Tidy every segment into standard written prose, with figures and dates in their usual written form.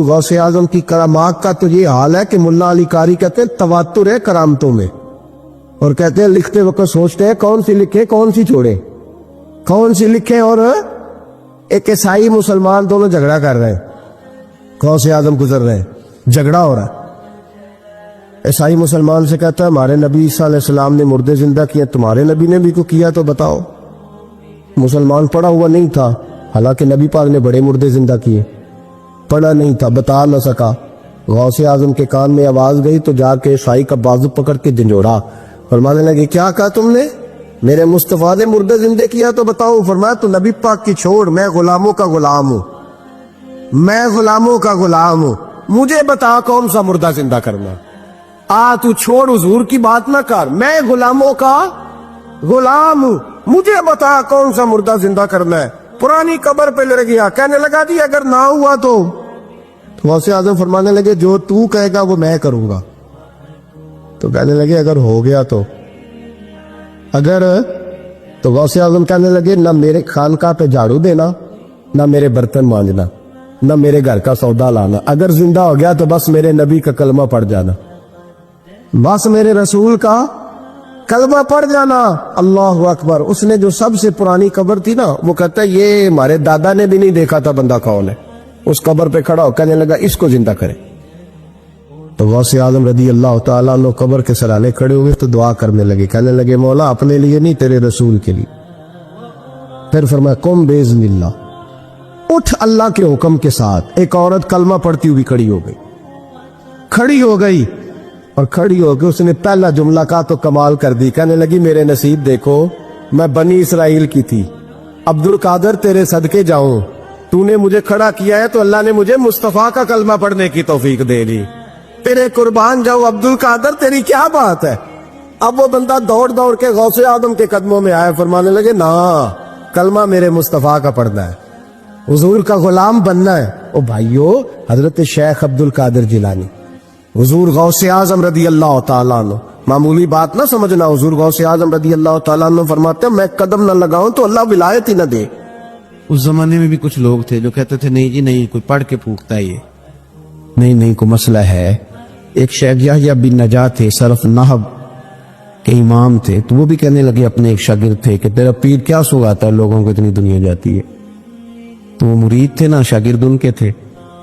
حضور غوث اعظم کی کرامات کا تو یہ حال ہے کہ ملا علی قاری کہتے ہیں تواتر ہے کرامتوں میں، اور کہتے ہیں لکھتے وقت سوچتے ہیں کون سی لکھے کون سی چھوڑے، کون سی لکھے، اور ایک عیسائی مسلمان دونوں جھگڑا کر رہے ہیں، غوث اعظم گزر رہے ہیں، جھگڑا ہو رہا ہے۔ عیسائی مسلمان سے کہتا ہے ہمارے نبی عیسیٰ علیہ السلام نے مردے زندہ کیے، تمہارے نبی نے بھی کو کیا تو بتاؤ۔ مسلمان پڑھا ہوا نہیں تھا، حالانکہ نبی پاک نے بڑے مردے زندہ کیے، پڑھا نہیں تھا، بتا نہ سکا۔ غوث اعظم کے کان میں آواز گئی تو جا کے عیسائی کا بازو پکڑ کے جھنجھوڑا، فرمانے لگے کیا کہا تم نے؟ میرے مصطفیٰ نے مردے زندہ کیا تو بتاؤ۔ فرمایا تو نبی پاک کی چھوڑ، میں غلاموں کا غلام ہوں، میں غلاموں کا غلام ہوں، مجھے بتا کون سا مردہ زندہ کرنا۔ تو چھوڑ حضور کی بات نہ کر، میں غلاموں کا غلام ہوں، مجھے بتا کون سا مردہ زندہ کرنا ہے۔ پرانی قبر پہ لڑ گیا، کہنے لگا جی اگر نہ ہوا تو غوث اعظم فرمانے لگے جو تو کہے گا وہ میں کروں گا۔ تو کہنے لگے اگر ہو گیا تو غوث اعظم کہنے لگے نہ میرے خانقاہ پہ جھاڑو دینا، نہ میرے برتن مانجنا، نہ میرے گھر کا سودا لانا، اگر زندہ ہو گیا تو بس میرے نبی کا کلمہ پڑھ جانا، بس میرے رسول کا کلمہ پڑھ جانا۔ اللہ اکبر۔ اس نے جو سب سے پرانی قبر تھی نا، وہ کہتا ہے یہ ہمارے دادا نے بھی نہیں دیکھا تھا بندہ کون ہے، اس قبر پہ کھڑا ہو کہنے لگا اس کو زندہ کرے۔ تو غوث اعظم رضی اللہ تعالیٰ عنہ قبر کے سرانے کھڑے ہوئے تو دعا کرنے لگے، کہنے لگے مولا اپنے لیے نہیں تیرے رسول کے لیے۔ پھر فرمایا قم باذن اللہ، اٹھ اللہ کے حکم کے ساتھ۔ ایک عورت کلمہ پڑھتی ہوئی کھڑی ہو گئی اور کھڑی ہو کے اس نے پہلا جملہ کہا تو کمال کر دی، کہنے لگی میرے نصیب دیکھو، میں بنی اسرائیل کی تھی، عبد القادر تیرے صدقے جاؤں، تو نے مجھے کھڑا کیا ہے تو اللہ نے مجھے مصطفیٰ کا کلمہ پڑھنے کی توفیق دے دی، تیرے قربان جاؤ عبد القادر، تیری کیا بات ہے۔ اب وہ بندہ دوڑ دوڑ کے غوث اعظم کے قدموں میں آیا، فرمانے لگے نا کلمہ میرے مصطفیٰ کا پڑھنا ہے، حضور کا غلام بننا ہے۔ او بھائیو، حضرت شیخ عبد القادر جیلانی، حضور غوث اعظم رضی اللہ تعالیٰ عنہ، معمولی بات نہ سمجھنا، حضور غوث اعظم رضی اللہ تعالیٰ عنہ فرماتے ہیں میں قدم نہ لگاؤں تو اللہ ولایت ہی نہ دے۔ اس زمانے میں بھی کچھ لوگ تھے جو کہتے تھے نہیں جی نہیں، کوئی پڑھ کے پھونکتا ہے، یہ نہیں کوئی مسئلہ ہے۔ ایک شیخ یحییٰ بن نجات تھے، صرف نحو کے امام تھے، تو وہ بھی کہنے لگے اپنے ایک شاگرد تھے کہ تیرا پیر کیا سگاتا ہے لوگوں کو اتنی دنیا جاتی ہے، تو وہ مرید تھے نا، شاگرد ان کے تھے،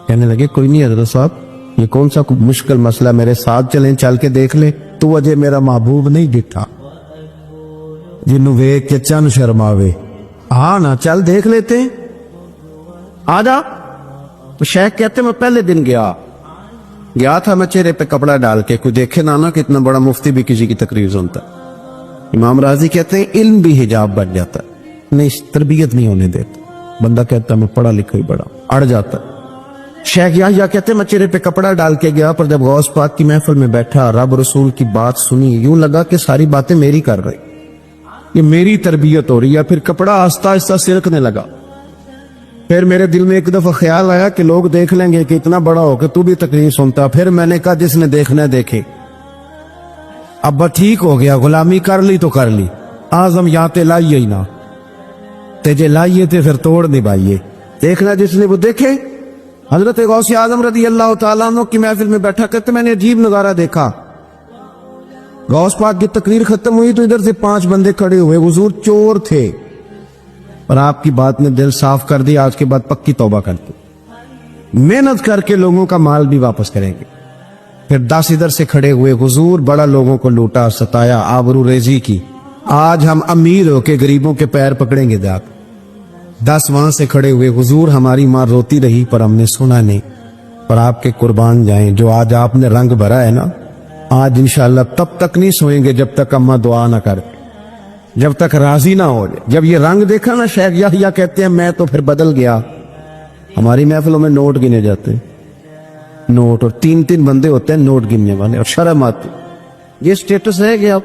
کہنے لگے کوئی نہیں حضرت صاحب، یہ کون سا مشکل مسئلہ، میرے ساتھ چلیں، چل کے دیکھ لے، تو وجہ میرا محبوب نہیں ڈٹھا جنوں ویکھ کے چن شرماوے، ہاں نا چل دیکھ لیتے، آ جا۔ تو شیخ کہتے میں پہلے دن گیا تھا، میں چہرے پہ کپڑا ڈال کے، کوئی دیکھے نہ کتنا بڑا مفتی بھی کسی کی تقریر سنتا۔ امام راضی کہتے ہیں علم بھی حجاب بن جاتا ہے، نہیں تربیت نہیں ہونے دیتا، بندہ کہتا میں پڑھا لکھا ہی بڑا، اڑ جاتا ہے۔ شیخ یحییٰ کہتے ہیں میں چہرے پہ کپڑا ڈال کے گیا، پر جب غوث پاک کی محفل میں بیٹھا، رب رسول کی بات سنی، یوں لگا کہ ساری باتیں میری کر رہی، یہ میری تربیت ہو رہی ہے۔ پھر کپڑا آہستہ آہستہ سرکنے لگا، پھر میرے دل میں ایک دفعہ خیال آیا کہ لوگ دیکھ لیں گے کہ اتنا بڑا ہو کہ تو بھی تقریر سنتا۔ پھر میں نے کہا جس نے دیکھنا ہے دیکھے، اب ٹھیک ہو گیا، غلامی کر لی تو کر لی، اعظم یا تے لائیے ہی نہ، تے جے لائیے تے پھر توڑ نبھائیے، دیکھنا جس نے وہ دیکھے۔ حضرت غوث اعظم رضی اللہ تعالیٰ عنہ کی محفل میں بیٹھا کرتے میں نے عجیب نظارہ دیکھا، غوث پاک کی تقریر ختم ہوئی تو ادھر سے 5 بندے کھڑے ہوئے، حضور چور تھے، اور آپ کی بات نے دل صاف کر دی، آج کے بعد پکی توبہ کرتے، محنت کر کے لوگوں کا مال بھی واپس کریں گے۔ پھر 10 ادھر سے کھڑے ہوئے، حضور بڑا لوگوں کو لوٹا ستایا، آبرو ریزی کی، آج ہم امیر ہو کے غریبوں کے پیر پکڑیں گے جا کے۔ 10 وہاں سے کھڑے ہوئے، حضور ہماری ماں روتی رہی پر ہم نے سنا نہیں، اور آپ کے قربان جائیں، جو آج آپ نے رنگ بھرا ہے نا، آج انشاءاللہ تب تک نہیں سوئیں گے جب تک اماں دعا نہ کر، جب تک راضی نہ ہو جائے۔ جب یہ رنگ دیکھا نا، شیخ یحییٰ کہتے ہیں میں تو پھر بدل گیا۔ ہماری محفلوں میں نوٹ گنے جاتے ہیں، نوٹ، اور 3 بندے ہوتے ہیں نوٹ گننے والے، اور شرم آتی، یہ سٹیٹس ہے کہ اب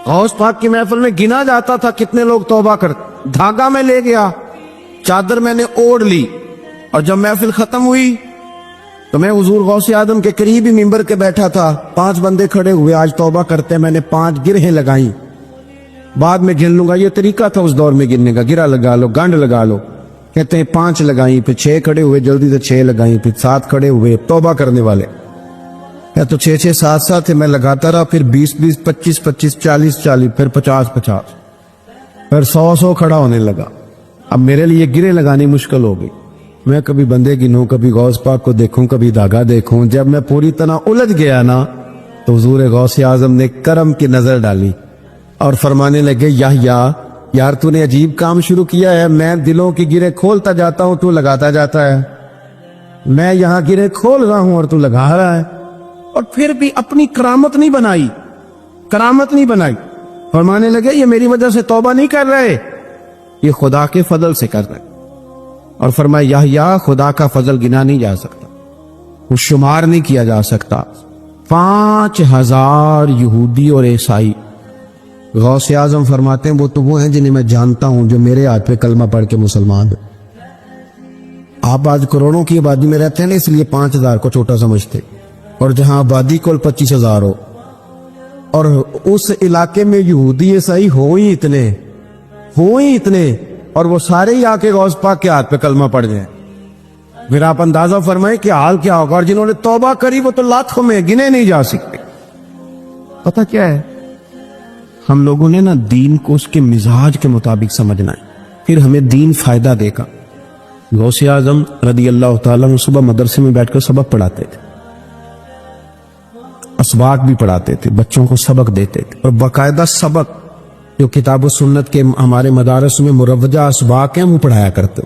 غوث پاک کی محفل میں گنا جاتا تھا کتنے لوگ توبہ کرتے، دھاگا میں لے گیا، چادر میں نے اوڑھ لی، اور جب محفل ختم ہوئی تو میں حضور غوث اعظم کے قریب ہی ممبر کے بیٹھا تھا، 5 بندے کھڑے ہوئے، آج توبہ کرتے ہیں، میں نے 5 گرہیں لگائیں، بعد میں گن لوں گا، یہ طریقہ تھا اس دور میں گننے کا، گرہ لگا لو، گنڈ لگا لو، کہتے ہیں 5 لگائیں، پھر 6 کھڑے ہوئے، جلدی سے 6 لگائیں، پھر 7 کھڑے ہوئے توبہ کرنے والے. یا تو 6 7 میں لگاتا رہا، پھر 20 25 40 پھر 50 پھر 100 کھڑا ہونے لگا. اب میرے لیے گرے لگانی مشکل ہو گئی. میں کبھی بندے گنوں، کبھی غوث پاک کو دیکھوں، کبھی دھاگا دیکھوں. جب میں پوری طرح الجھ گیا نا تو حضور غوث اعظم نے کرم کی نظر ڈالی اور فرمانے لگے یار تو نے عجیب کام شروع کیا ہے. میں دلوں کی گرے کھولتا جاتا ہوں، تو لگاتا جاتا ہے. میں یہاں گرے کھول رہا ہوں اور تو لگا رہا ہے. اور پھر بھی اپنی کرامت نہیں بنائی. فرمانے لگے یہ میری وجہ سے توبہ نہیں کر رہے، یہ خدا کے فضل سے کر رہے. اور فرمایا یا خدا کا فضل گنا نہیں جا سکتا، وہ شمار نہیں کیا جا سکتا. 5000 یہودی اور عیسائی. غوث اعظم فرماتے ہیں وہ ہیں جنہیں میں جانتا ہوں جو میرے ہاتھ پہ کلمہ پڑھ کے مسلمان ہیں. آپ آج کروڑوں کی آبادی میں رہتے ہیں نا، اس لیے 5000 کو چھوٹا سمجھتے، اور جہاں آبادی کل 25,000 ہو اور اس علاقے میں یہودی عیسائی ہو ہی اتنے اور وہ سارے ہی آ کے غوث پاک کے ہاتھ پہ کلمہ پڑھ جائیں. پھر آپ اندازہ فرمائیں کہ حال کیا ہوگا. اور جنہوں نے توبہ کری وہ تو لاکھوں میں گنے نہیں جا سکتے. پتہ کیا ہے، ہم لوگوں نے نا دین کو اس کے مزاج کے مطابق سمجھنا ہے، پھر ہمیں دین فائدہ دے گا. غوث اعظم رضی اللہ تعالیٰ عنہ صبح مدرسے میں بیٹھ کر سبق پڑھاتے تھے، اسباق بھی پڑھاتے تھے، بچوں کو سبق دیتے تھے. اور باقاعدہ سبق جو کتاب و سنت کے ہمارے مدارس میں مروجہ اسباق ہیں وہ پڑھایا کرتے.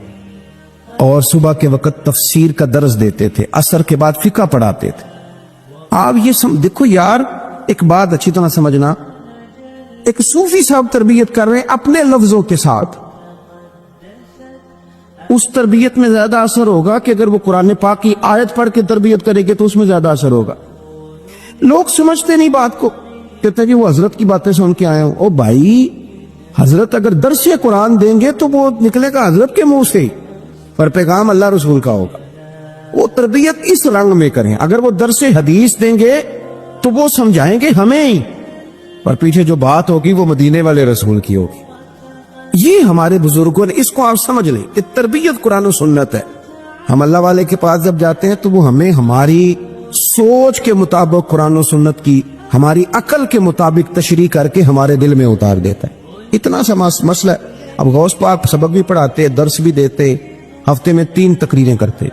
اور صبح کے وقت تفسیر کا درس دیتے تھے، عصر کے بعد فقہ پڑھاتے تھے. آپ یہ دیکھو یار، ایک بات اچھی طرح سمجھنا، ایک صوفی صاحب تربیت کر رہے ہیں اپنے لفظوں کے ساتھ، اس تربیت میں زیادہ اثر ہوگا کہ اگر وہ قرآن پاک کی آیت پڑھ کے تربیت کرے گے تو اس میں زیادہ اثر ہوگا. لوگ سمجھتے نہیں بات کو، کہتے ہیں کہ وہ حضرت کی باتیں سن کے آئے ہوں. او بھائی، حضرت اگر درس قرآن دیں گے تو وہ نکلے گا حضرت کے منہ سے، پر پیغام اللہ رسول کا ہوگا. وہ تربیت اس رنگ میں کریں. اگر وہ درس حدیث دیں گے تو وہ سمجھائیں گے ہمیں ہی، اور پیچھے جو بات ہوگی وہ مدینے والے رسول کی ہوگی. یہ ہمارے بزرگوں نے، اس کو آپ سمجھ لیں کہ تربیت قرآن و سنت ہے. ہم اللہ والے کے پاس جب جاتے ہیں تو وہ ہمیں ہماری سوچ کے مطابق قرآن و سنت کی، ہماری عقل کے مطابق تشریح کر کے ہمارے دل میں اتار دیتا ہے. اتنا سا مسئلہ ہے. اب غوث پاک سبق بھی پڑھاتے، درس بھی دیتے، ہفتے میں 3 تقریریں کرتے،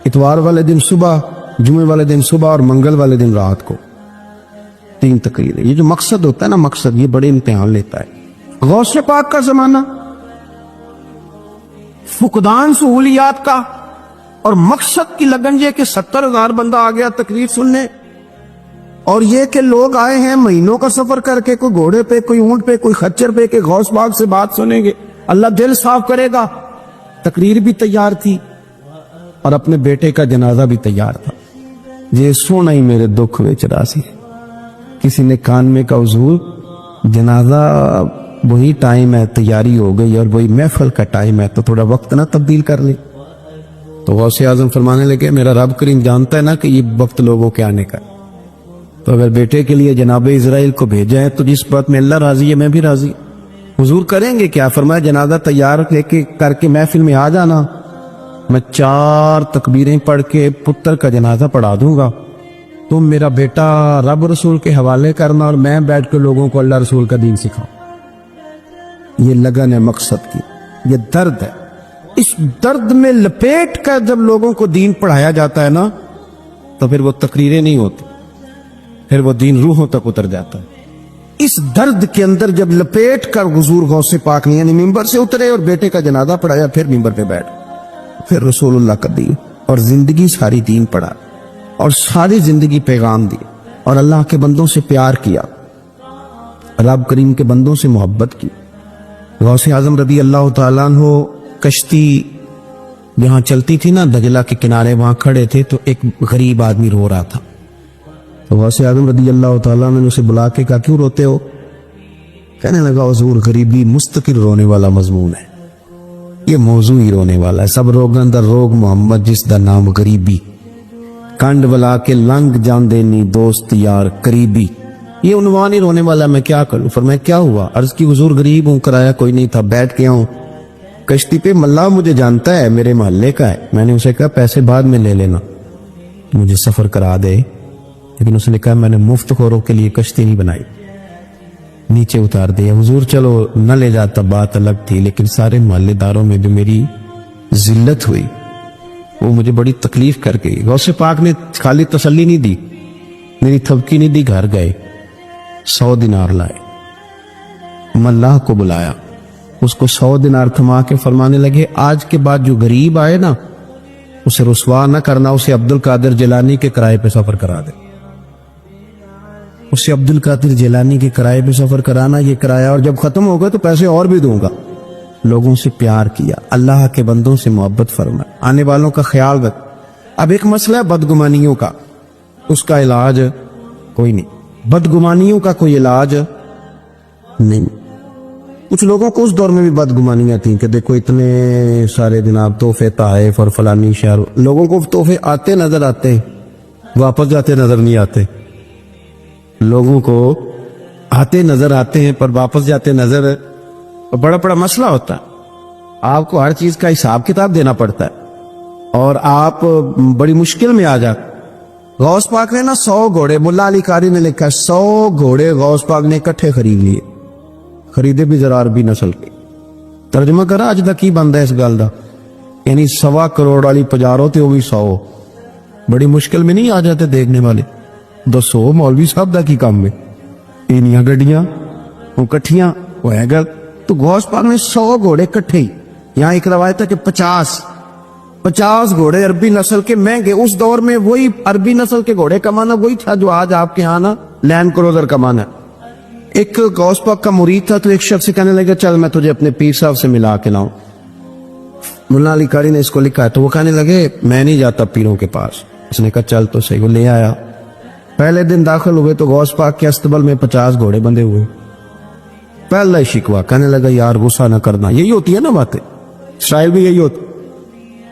اتوار والے دن صبح، جمعے والے دن صبح اور منگل والے دن رات کو 3 تقریریں. یہ جو مقصد ہوتا ہے نا، مقصد یہ بڑے امتحان لیتا ہے. غوث پاک کا زمانہ، فقدان سہولیات کا، اور مقصد کی لگن یہ کہ 70,000 بندہ آ گیا تقریر سننے، اور یہ کہ لوگ آئے ہیں مہینوں کا سفر کر کے، کوئی گھوڑے پہ، کوئی اونٹ پہ، کوئی خچر پہ، کہ غوث پاک سے بات سنیں گے، اللہ دل صاف کرے گا. تقریر بھی تیار تھی اور اپنے بیٹے کا جنازہ بھی تیار تھا. یہ سونا ہی میرے دکھ وچ راسی. کسی نے کان میں کہا حضور جنازہ وہی ٹائم ہے، تیاری ہو گئی، اور وہی محفل کا ٹائم ہے، تو تھوڑا وقت نہ تبدیل کر لیں. تو غوث اعظم فرمانے لگے میرا رب کریم جانتا ہے نا کہ یہ وقت لوگوں کے آنے کا، تو اگر بیٹے کے لیے جناب اسرائیل کو بھیجا ہے تو جس بات میں اللہ راضی ہے میں بھی راضی. حضور کریں گے کیا؟ فرمایا جنازہ تیار لے کے کر کے محفل میں آ جانا، میں 4 تکبیریں پڑھ کے پتر کا جنازہ پڑھا دوں گا، تم میرا بیٹا رب رسول کے حوالے کرنا، اور میں بیٹھ کے لوگوں کو اللہ رسول کا دین سکھاؤں. یہ لگن ہے مقصد کی، یہ درد ہے. اس درد میں لپیٹ کر جب لوگوں کو دین پڑھایا جاتا ہے نا تو پھر وہ تقریریں نہیں ہوتی، پھر وہ دین روحوں تک اتر جاتا ہے. اس درد کے اندر جب لپیٹ کر حضور غوث پاک نے یعنی ممبر سے اترے اور بیٹے کا جنازہ پڑھایا، پھر ممبر پہ بیٹھ، پھر رسول اللہ کا دین، اور زندگی ساری دین پڑھا، اور ساری زندگی پیغام دی، اور اللہ کے بندوں سے پیار کیا، رب کریم کے بندوں سے محبت کی. غوث اعظم رضی اللہ تعالیٰ عنہ کشتی جہاں چلتی تھی نا دجلہ کے کنارے، وہاں کھڑے تھے تو ایک غریب آدمی رو رہا تھا. تو غوث اعظم رضی اللہ تعالیٰ نے اسے بلا کے کہا کیوں روتے ہو؟ کہنے لگا حضور غریبی مستقل رونے والا مضمون ہے، یہ موضوع ہی رونے والا ہے. سب روگاں دا روگ محمد جس دا نام غریبی، کنڈ ولا کے لنگ جان دینی دوست یار قریبی. یہ عنوان ہی رونے والا. میں کیا کروں؟ فرمایا کیا ہوا؟ عرض کی حضور غریب ہوں، کرایہ کوئی نہیں تھا، بیٹھ کے آؤں. کشتی پہ ملا مجھے جانتا ہے، میرے محلے کا ہے. میں نے اسے کہا پیسے بعد میں لے لینا، مجھے سفر کرا دے. لیکن اس نے کہا میں نے مفت خوروں کے لیے کشتی نہیں بنائی. نیچے اتار دیا. حضور چلو نہ لے جاتا بات الگ تھی، لیکن سارے محلے داروں میں جو میری ذلت ہوئی وہ مجھے بڑی تکلیف کر گئی. غوث پاک نے خالی تسلی نہیں دی، میری تھپکی نہیں دی. گھر گئے، 100 دینار لائے، ملاح کو بلایا، اس کو 100 دینار تھما کے فرمانے لگے آج کے بعد جو غریب آئے نا اسے رسوا نہ کرنا، اسے عبد القادر جیلانی کے کرائے پہ سفر کرا دے. اسے عبد القادر جیلانی کے کرائے پہ سفر کرانا، یہ کرایا، اور جب ختم ہوگا تو پیسے اور بھی دوں گا. لوگوں سے پیار کیا، اللہ کے بندوں سے محبت فرمایا، آنے والوں کا خیال رکھ. اب ایک مسئلہ ہے بدگمانیوں کا، اس کا علاج کوئی نہیں. بدگمانیوں کا کوئی علاج نہیں. کچھ لوگوں کو اس دور میں بھی بدگمانیاں تھیں کہ دیکھو اتنے سارے جناب تحفے تحائف اور فلانی شہر، لوگوں کو تحفے آتے نظر آتے ہیں، واپس جاتے نظر نہیں آتے. لوگوں کو آتے نظر آتے ہیں پر واپس جاتے نظر، بڑا بڑا مسئلہ ہوتا ہے. آپ کو ہر چیز کا حساب کتاب دینا پڑتا ہے اور آپ بڑی مشکل میں آ جاتے. غوث پاک نے نا 100 گھوڑے، ملا علی قاری نے لکھا 100 گھوڑے غوث پاک نے اکٹھے خرید لیے. خریدے بھی ذرا عربی نسل کے. ترجمہ کرا اج تک کی بنتا ہے اس گل دا، یعنی 1.25 کروڑ والی پجارو تے وہ بھی 100. بڑی مشکل میں نہیں آ جاتے دیکھنے والے. دسو مولوی صاحب دا کی کام ہے؟ اینیاں گڈیاں وہ کٹھیاں وہ ہے گل. تو غوث پاک نے 100 گھوڑے کٹھے ہی. یہاں ایک روایت ہے کہ 50 گھوڑے عربی نسل کے مہنگے. اس دور میں وہی عربی نسل کے گھوڑے کمانا وہی تھا جو آج آپ کے ہاں نا لینڈ کروزر کمانا. ایک غوث پاک کا مرید تھا تو ایک شخص سے کہنے لگا چل میں تجھے اپنے پیر صاحب سے ملا کے لاؤں. ملا علی قاری نے اس کو لکھا ہے تو وہ کہنے لگے میں نہیں جاتا پیروں کے پاس. اس نے کہا چل تو صحیح. وہ لے آیا. پہلے دن داخل ہوئے تو غوث پاک کے استبل میں 50 گھوڑے بندھے ہوئے. پہلا ہی شکوا، کہنے لگا یار غصہ نہ کرنا. یہی ہوتی ہے نا باتیں، اسرائیل بھی یہی ہوتی،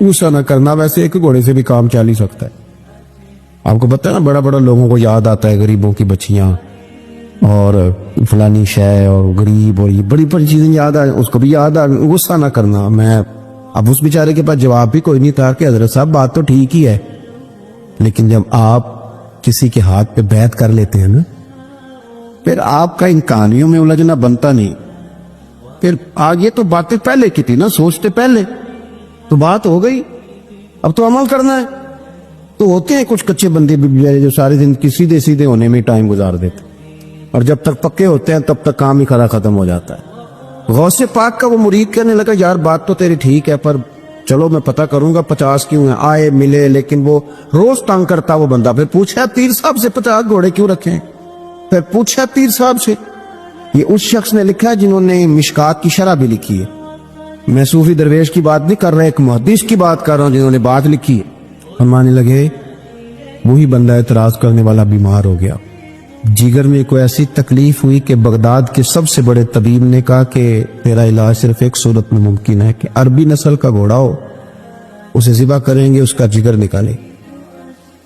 غصہ نہ کرنا. ویسے ایک گھوڑے سے بھی کام چل ہی سکتا ہے. آپ کو پتہ ہے نا بڑا بڑا لوگوں کو یاد آتا ہے غریبوں کی بچیاں اور فلانی شے اور غریب اور یہ بڑی بڑی چیزیں یاد آ، اس کو بھی یاد آ. غصہ نہ کرنا. میں اب اس بیچارے کے پاس جواب بھی کوئی نہیں تھا کہ حضرت صاحب بات تو ٹھیک ہی ہے، لیکن جب آپ کسی کے ہاتھ پہ بیعت کر لیتے ہیں نا پھر آپ کا ان کہانیوں میں الجھنا بنتا نہیں. پھر آگے تو باتیں پہلے کی تھی نا، سوچتے پہلے تو بات ہو گئی، اب تو عمل کرنا ہے. تو ہوتے ہیں کچھ کچے بندے بھی جو سارے دن سیدھے سیدھے ہونے میں ٹائم گزار دیتے، اور جب تک پکے ہوتے ہیں تب تک کام ہی کھڑا ختم ہو جاتا ہے. غوث پاک کا وہ مرید کہنے لگا یار بات تو تیری ٹھیک ہے پر چلو میں پتہ کروں گا 50 کیوں ہیں. آئے ملے، لیکن وہ روز تنگ کرتا وہ بندہ. پھر پوچھا پیر صاحب سے 50 گھوڑے کیوں رکھے ہیں؟ پھر پوچھا پیر صاحب سے. یہ اس شخص نے لکھا ہے جنہوں نے مشکات کی شرح بھی لکھی ہے. میں صوفی درویش کی بات نہیں کر رہا، ایک محدث کی بات کر رہا ہوں جنہوں نے بات لکھی ہے. فرمانے لگے وہی بندہ اعتراض کرنے والا بیمار ہو گیا، جگر میں کوئی ایسی تکلیف ہوئی کہ بغداد کے سب سے بڑے طبیب نے کہا کہ تیرا علاج صرف ایک صورت میں ممکن ہے کہ عربی نسل کا گھوڑا ہو، اسے ذبح کریں گے، اس کا جگر نکالیں،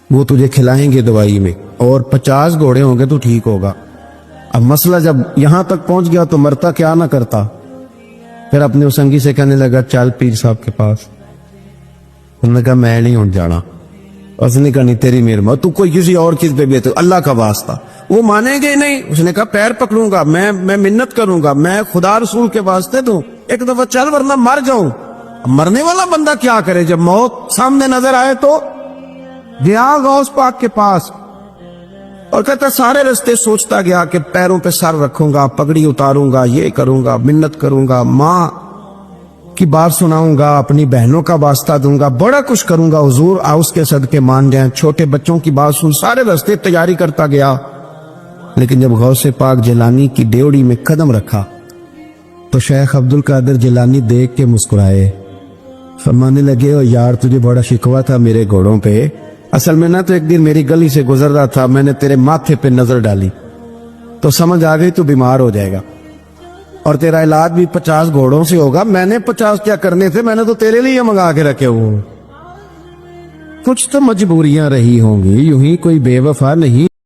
وہ تجھے کھلائیں گے دوائی میں، اور 50 گھوڑے ہوں گے تو ٹھیک ہوگا. اب مسئلہ جب یہاں تک پہنچ گیا تو مرتا کیا نہ کرتا. پھر اپنے اسنگی سے کہنے لگا چل پیر صاحب کے پاس. انہوں نے کہا میں نہیں ہوں جانا. اس نے کہا نہیں تیری مہربانی، تو کوئی کسی اور چیز پہ بھی تو اللہ کا واسطہ. وہ مانیں گے نہیں. اس نے کہا پیر پکڑوں گا، میں منت کروں گا، میں خدا رسول کے واسطے دوں، ایک دفعہ چل ورنہ مر جاؤں. مرنے والا بندہ کیا کرے جب موت سامنے نظر آئے. تو گیا غوث پاک کے پاس اور کہتا سارے رستے سوچتا گیا کہ پیروں پہ سر رکھوں گا، پگڑی اتاروں گا، یہ کروں گا، منت کروں گا، ماں کی بات سناؤں گا، اپنی بہنوں کا واسطہ دوں گا، بڑا کچھ کروں گا، حضور اس کے صدقے مان جائیں، چھوٹے بچوں کی بات سن. سارے رستے تیاری کرتا گیا. لیکن جب غوث پاک جیلانی کی ڈیوڑی میں قدم رکھا تو شیخ عبد القادر جیلانی دیکھ کے مسکرائے. فرمانے لگے او یار تجھے بڑا شکوہ تھا میرے گھوڑوں پہ. اصل میں نہ تو ایک دن میری گلی سے گزر رہا تھا، میں نے تیرے ماتھے پہ نظر ڈالی تو سمجھ آ گئی تو بیمار ہو جائے گا، اور تیرا علاج بھی 50 گھوڑوں سے ہوگا. میں نے 50 کیا کرنے تھے، میں نے تو تیرے لیے منگا کے رکھے ہوئے. کچھ تو مجبوریاں رہی ہوں گی، یوں ہی کوئی بے وفا نہیں